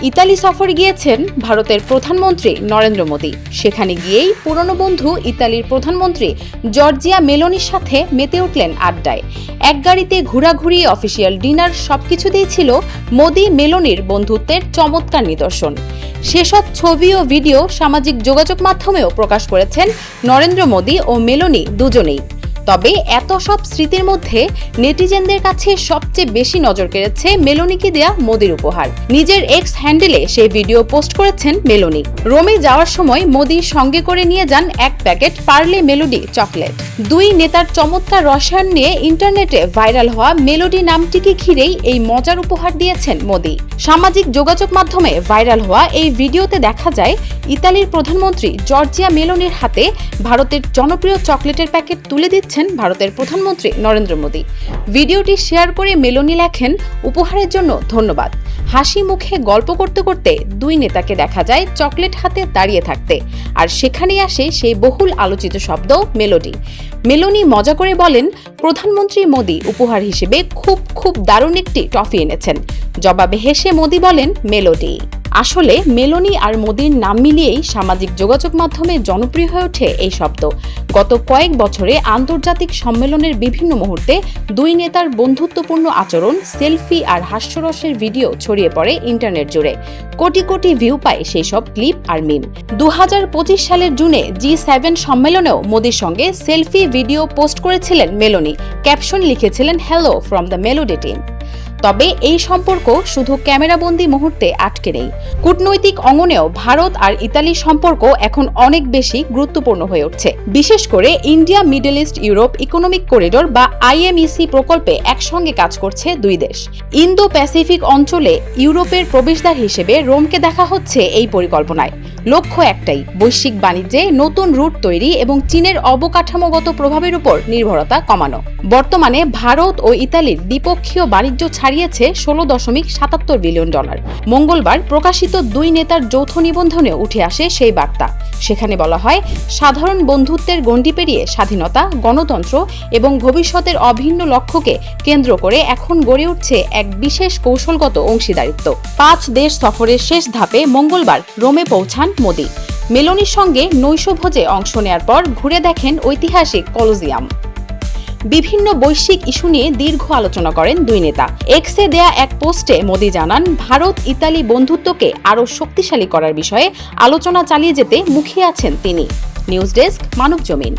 Italy সফরে গিয়েছেন ভারতের প্রধানমন্ত্রী নরেন্দ্র মোদী। সেখানে গিয়েই পুরনো বন্ধু ইতালির প্রধানমন্ত্রী জর্জিয়া মেলোনির সাথে মেতে উঠলেন আড্ডায়। এক গাড়িতে ঘোরাঘুরি, অফিসিয়াল ডিনার সবকিছুতেই ছিল মোদী মেলোনির বন্ধুত্বের চমৎকার নিদর্শন। সেসব ছবি ও ভিডিও সামাজিক যোগাযোগ মাধ্যমেও প্রকাশ করেছেন নরেন্দ্র মোদী ও মেলোনি দুজনেই। তবে এত সব স্মৃতির মধ্যে নেটিজেনদের কাছে সবচেয়ে বেশি নজর কেড়েছে মেলোনিকে দেয়া মোদির উপহার। নিজের এক্স হ্যান্ডেলে সেই ভিডিও পোস্ট করেছেন মেলোনি। রোমে যাওয়ার সময় মোদি সঙ্গে করে নিয়ে যান এক প্যাকেট পার্লে মেলোডি চকলেট। দুই নেতার চমৎকার রসায়ন নিয়ে ইন্টারনেটে ভাইরাল হওয়া মেলোডি নামটিকে ঘিরেই এই মজার উপহার দিয়েছেন মোদি। সামাজিক যোগাযোগ মাধ্যমে ভাইরাল হওয়া এই ভিডিওতে দেখা যায় ইতালির প্রধানমন্ত্রী জর্জিয়া মেলোনির হাতে ভারতের জনপ্রিয় চকলেটের প্যাকেট তুলে দিচ্ছেন ভারতের প্রধানমন্ত্রী নরেন্দ্র মোদী। ভিডিওটি শেয়ার করে মেলোনি লেখেন, উপহারের জন্য ধন্যবাদ। হাসি মুখে গল্প করতে করতে দুই নেতাকে দেখা যায় চকলেট হাতে দাঁড়িয়ে থাকতে, আর সেখানেই আসে সেই বহুল আলোচিত শব্দ মেলোডি। মেলোনি মজা করে বলেন, প্রধানমন্ত্রী মোদী উপহার হিসেবে খুব দারুণ একটি টফি এনেছেন। জবাবে হেসে মোদী বলেন, মেলোডি। আসলে মেলোনি আর মোদির নাম মিলিয়েই সামাজিক যোগাযোগ মাধ্যমে জনপ্রিয় হয়ে ওঠে এই শব্দ। গত কয়েক বছরে আন্তর্জাতিক সম্মেলনের বিভিন্ন মুহূর্তে দুই নেতার বন্ধুত্বপূর্ণ আচরণ, সেলফি আর হাস্যরসের ভিডিও ছড়িয়ে পড়ে ইন্টারনেট জুড়ে। কোটি কোটি ভিউ পায় সেই সব ক্লিপ আর মিম। 2025 সালের জুনে G7 সম্মেলনেও মোদির সঙ্গে সেলফি ভিডিও পোস্ট করেছিলেন মেলোনি। ক্যাপশন লিখেছিলেন, hello from the melody team. তবে এই সম্পর্ক শুধু ক্যামেরাবন্দি মুহূর্তে আটকে নেই। কূটনৈতিক অঙ্গনেও ভারত আর ইতালির সম্পর্ক এখন অনেক বেশি গুরুত্বপূর্ণ হয়ে উঠছে। বিশেষ করে India middle east Europe economic corridor বা IMEC প্রকল্পে একসঙ্গে কাজ করছে দুই দেশ। ইন্দো প্যাসিফিক অঞ্চলে ইউরোপের প্রবেশদ্বার হিসেবে রোমকে দেখা হচ্ছে এই পরিকল্পনায়। লক্ষ্য একটাই, বৈশ্বিক বাণিজ্যে নতুন রুট তৈরি এবং চীনের অবকাঠামোগত প্রভাবের উপর নির্ভরতা কমানো। বর্তমানে ভারত ও ইতালির দ্বিপক্ষীয় বাণিজ্য ছাড়িয়েছে $16.77 বিলিয়ন। মঙ্গলবার প্রকাশিত দুই নেতার যৌথ নিবন্ধনে উঠে আসে সেই বার্তা। সেখানে বলা হয়, সাধারণ বন্ধুত্বের গণ্ডি পেরিয়ে স্বাধীনতা, গণতন্ত্র এবং ভবিষ্যতের অভিন্ন লক্ষ্যকে কেন্দ্র করে এখন গড়ে উঠছে এক বিশেষ কৌশলগত অংশীদারিত্ব। 5 দেশ সফরের শেষ ধাপে মঙ্গলবার রোমে পৌঁছান মোদী। মেলোনির সঙ্গে নৈশভোজে অংশ নেয়ার পর ঘুরে দেখেন ঐতিহাসিক কলোজিয়াম। বিভিন্ন বৈশ্বিক ইস্যু নিয়ে দীর্ঘ আলোচনা করেন দুই নেতা। এক্সে দেয়া এক পোস্টে মোদী জানান, ভারত ইতালি বন্ধুত্বকে আরও শক্তিশালী করার বিষয়ে আলোচনা চালিয়ে যেতে মুখিয়ে আছেন তিনি। News desk, Manabzamin.